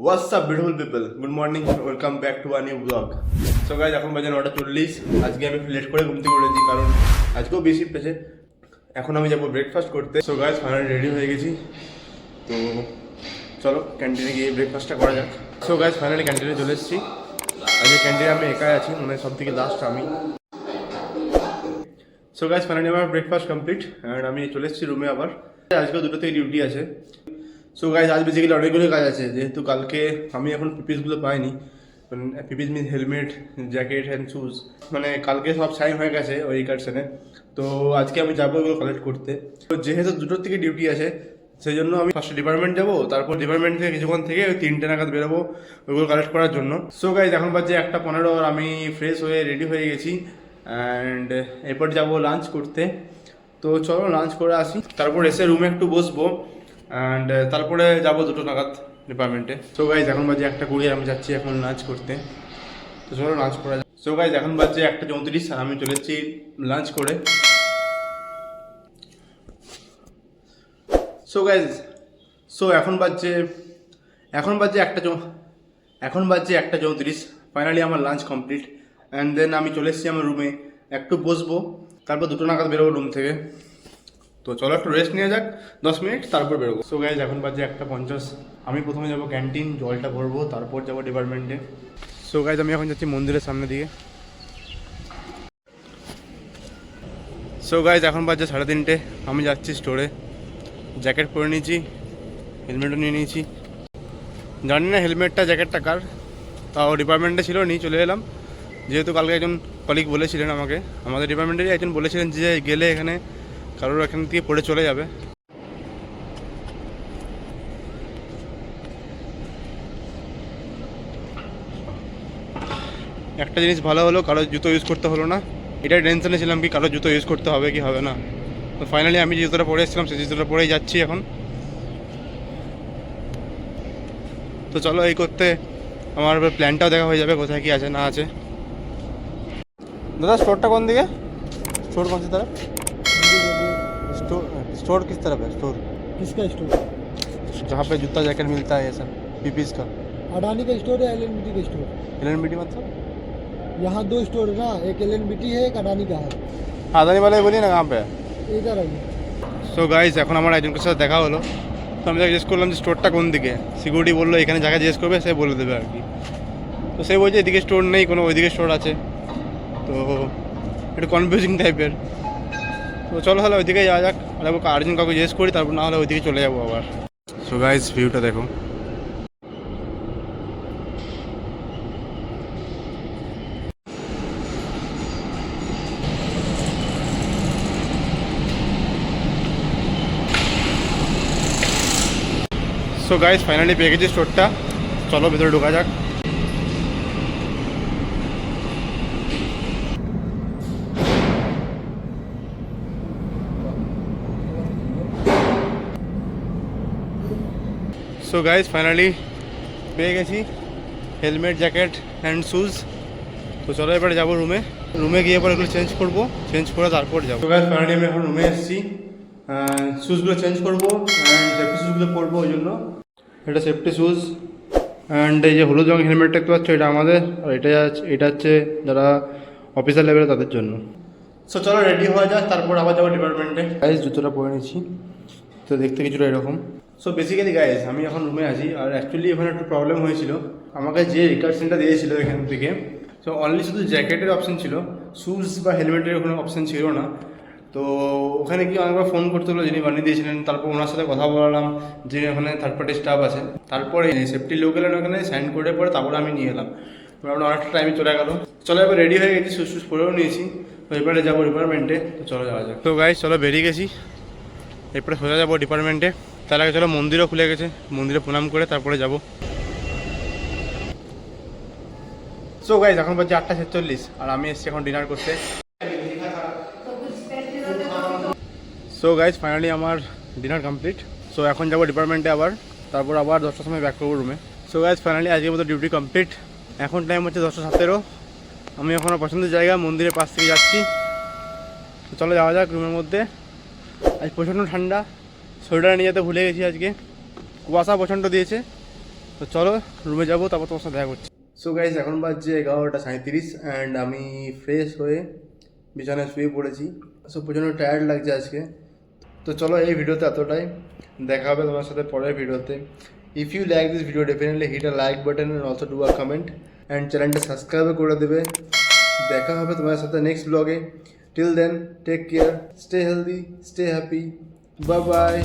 What's up beautiful people? Good morning, welcome back to a new vlog. So guys, এখন বাজে 9:40। আজকে আমি একটু লেট করে ঘুম থেকে উঠেছি কারণ আজকেও বেশি পেয়েছে। এখন আমি যাবো ব্রেকফাস্ট করতে। সো গাইস ফাইনালি রেডি হয়ে গেছি, তো চলো ক্যান্টিনে গিয়ে ব্রেকফাস্টটা করা যাক। সো গাইস ফাইনালি ক্যান্টিনে চলে এসেছি। আজকে ক্যান্টিনে আমি একাই আছি, মানে সব থেকে লাস্ট আমি। সো গাইস ফাইনালি আমার ব্রেকফাস্ট কমপ্লিট অ্যান্ড আমি চলে এসেছি রুমে আবার। আজকে 2টো থেকে ডিউটি আছে। সো গাইজ আজ বেসিক্যালি অনেকগুলো কাজ আছে, যেহেতু কালকে আমি এখন পিপিসগুলো পাইনি। PPEs means helmet, jacket and shoes, মানে কালকে সব সাইন হয়ে গেছে ওই কার্সনে। তো আজকে আমি যাবো এগুলো কালেক্ট করতে। তো যেহেতু 2টোর থেকে ডিউটি আছে, সেই জন্য আমি ফার্স্ট ডিপার্টমেন্ট যাবো, তারপর ডিপার্টমেন্ট থেকে কিছুক্ষণ থেকে ওই 3টে নাগাদ বেরোবো ওইগুলো কালেক্ট করার জন্য। সো গাইজ এখন বাজে 1:15 আর আমি ফ্রেশ হয়ে রেডি হয়ে গেছি অ্যান্ড এরপর যাবো লাঞ্চ করতে। তো চলো লাঞ্চ করে আসি, তারপর এসে রুমে একটু বসবো অ্যান্ড তারপরে যাবো 2টো নাগাদ ডিপার্টমেন্টে। সো গাইজ এখন বাজে 1:20, আমি যাচ্ছি এখন লাঞ্চ করতে। তো চলো লাঞ্চ করা যায়। সো গাইজ এখন বাজে 1:34 আর আমি চলে এসেছি লাঞ্চ করে। সো গাইজ এখন বাজে 1:34। ফাইনালি আমার লাঞ্চ কমপ্লিট অ্যান্ড দেন আমি চলে এসেছি আমার রুমে, একটু বসবো, তারপর 2টো নাগাদ বেরোবো রুম থেকে। তো চলো একটু রেস্ট নিয়ে যাক 10 মিনিট, তারপর বেরোবো। সো গাইজ এখন বাজে 1:50, আমি প্রথমে যাবো ক্যান্টিন, জলটা ভরবো, তারপর যাবো ডিপার্টমেন্টে। সো গাইজ আমি এখন যাচ্ছি মন্দিরের সামনে দিকে। সো গাইজ এখন বাজে 3:30, আমি যাচ্ছি স্টোরে। জ্যাকেট পরে নিয়েছি, হেলমেটও নিয়ে নিয়েছি। জানি না হেলমেটটা জ্যাকেটটা কার, তাও ডিপার্টমেন্টে ছিল, নিয়ে চলে এলাম। যেহেতু কালকে একজন কলিগ বলেছিলেন আমাকে, আমাদের ডিপার্টমেন্টেরই একজন বলেছিলেন যে গেলে এখানে কারোর এখান থেকে পড়ে চলে যাবে। একটা জিনিস ভালো হলো, কারোর জুতো ইউজ করতে হলো না। এটাই টেনশনে ছিলাম কি কারোর জুতো ইউজ করতে হবে কি হবে না। তো ফাইনালি আমি যে জুতোটা পরে এসেছিলাম সেই জুতোটা পরেই যাচ্ছি এখন। তো চলো এই করতে আমার প্ল্যানটাও দেখা হয়ে যাবে, কোথায় কি আছে না আছে। दादा स्टोर कौन दिए? स्टोर कौन सी तरफ? स्टोर किस तरफ है? स्टोर किसका स्टोर? जहाँ पे जूता जैकेट मिलता है ये सब पीपीस का। अडानी का स्टोर है, एलएनबीटी का स्टोर? एलएनबीटी मतलब यहाँ 2 स्टोर है ना, एक एलएनबीटी है, एक अडानी का है। আদানি वाले बोलिए ना कहाँ पे है। इधर आइए। সো গাইজ এখন আমার একজনের সাথে দেখা হলো, তো আমি তাকে জিজ্ঞেস করলাম যে স্টোরটা কোন দিকে। সিকিউরিটি বললো এখানে জায়গায় জিজ্ঞেস করবে, সে বলে দেবে আর কি। তো সে বলছে এদিকে স্টোর নেই কোনো, ওইদিকে স্টোর আছে। তো একটু কনফিউজিং টাইপের। তো চলো তাহলে ওইদিকে যাওয়া যাক, আর আর্জেন্ট কাউকে জিজ্ঞেস করি, তারপর না হলে ওইদিকে চলে যাবো আবার। সো গাইজ ভিউটা দেখো। সো গাইজ ফাইনালি পেয়ে গেছি স্টোরটা, চলো ভেতরে ঢোকা যাক। সো গাইজ ফাইনালি পেয়ে গেছি হেলমেট, জ্যাকেট অ্যান্ড শুজ। তো চলো এবারে যাবো রুমে গিয়ে এবার এগুলো চেঞ্জ করবো, চেঞ্জ করে তারপর যাবো। তো গাইজ ফাইনালি আমি এখন রুমে এসেছি, শুজগুলো চেঞ্জ করবো অ্যান্ড সেফটি শুজগুলো পরবো। ওই জন্য এটা সেফটি শুজ অ্যান্ড এই যে হলুদ রঙের হেলমেটটা দেখতে পাচ্ছ, এটা আমাদের, আর এটা হচ্ছে যারা অফিসার লেভেলে তাদের জন্য। সো চলো রেডি হওয়া যাক, তারপর আবার যাবো ডিপার্টমেন্টে। গাইজ জুতোটা পরে নিচ্ছি, তো দেখতে কিছুটা এরকম। সো বেসিক্যালি গাইজ আমি এখন রুমে আছি, আর অ্যাকচুয়ালি এখানে একটু প্রবলেম হয়েছিল। আমাকে যে রিকার্সনটা দিয়েছিল এখান থেকে, সো অনলি শুধু জ্যাকেটের অপশান ছিল, শুজ বা হেলমেটের কোনো অপশান ছিল না। তো ওখানে গিয়ে অনেকবার ফোন করতে হলো যিনি বানিয়ে দিয়েছিলেন, তারপর ওনার সাথে কথা বলালাম যে ওখানে থার্ড পার্টি স্টাফ আছে। তারপরে সেফটি লোক এলেন ওখানে, সাইন করে পরে তারপরে আমি নিয়ে এলাম। আমরা অনেকটা টাইমে চলে গেল। চলো এবার রেডি হয়ে গেছি, শুজ পরেও নিয়েছি। তো এবারে যাবো ডিপার্টমেন্টে, তো চলো যাওয়া যাক। তো গাইজ চলো বেরিয়ে গেছি, এরপরে সোজা যাবো ডিপার্টমেন্টে। তার আগে চলো মন্দিরও খুলে গেছে, মন্দিরে প্রণাম করে তারপরে যাব। সো গাইজ এখন বাজে 8:46 আর আমি এসেছি এখন ডিনার করতে। সো গাইজ ফাইনালি আমার ডিনার কমপ্লিট। সো এখন যাবো ডিপার্টমেন্টে আবার, তারপর আবার 10টার সময় ব্যাক করবো রুমে। সো গাইজ ফাইনালি আজকের মতো ডিউটি কমপ্লিট। এখন টাইম হচ্ছে 10:17। আমি এখন আমার পছন্দের জায়গা মন্দিরের পাশ থেকে যাচ্ছি। তো চলো যাওয়া যাক রুমের মধ্যে। আজ প্রচণ্ড ঠান্ডা, সোয়েটার নিয়ে যেতে ভুলে গেছি আজকে, কুয়াশা প্রচণ্ড দিয়েছে। তো চলো রুমে যাবো, তারপর তোমার সাথে দেখা করছি। সো গাইজ এখন বাজছে 11:37 অ্যান্ড আমি ফ্রেশ হয়ে বিছানায় শুয়ে পড়েছি। সো প্রচণ্ড টায়ার্ড লাগছে আজকে। তো চলো এই ভিডিওতে এতটাই, দেখা হবে তোমার সাথে পরের ভিডিওতে। If you like this video definitely hit a like button and also do a comment and চ্যানেলটা সাবস্ক্রাইবও করে দেবে। দেখা হবে তোমার সাথে নেক্সট ব্লগে। Till then take care, stay healthy, stay happy, bye by.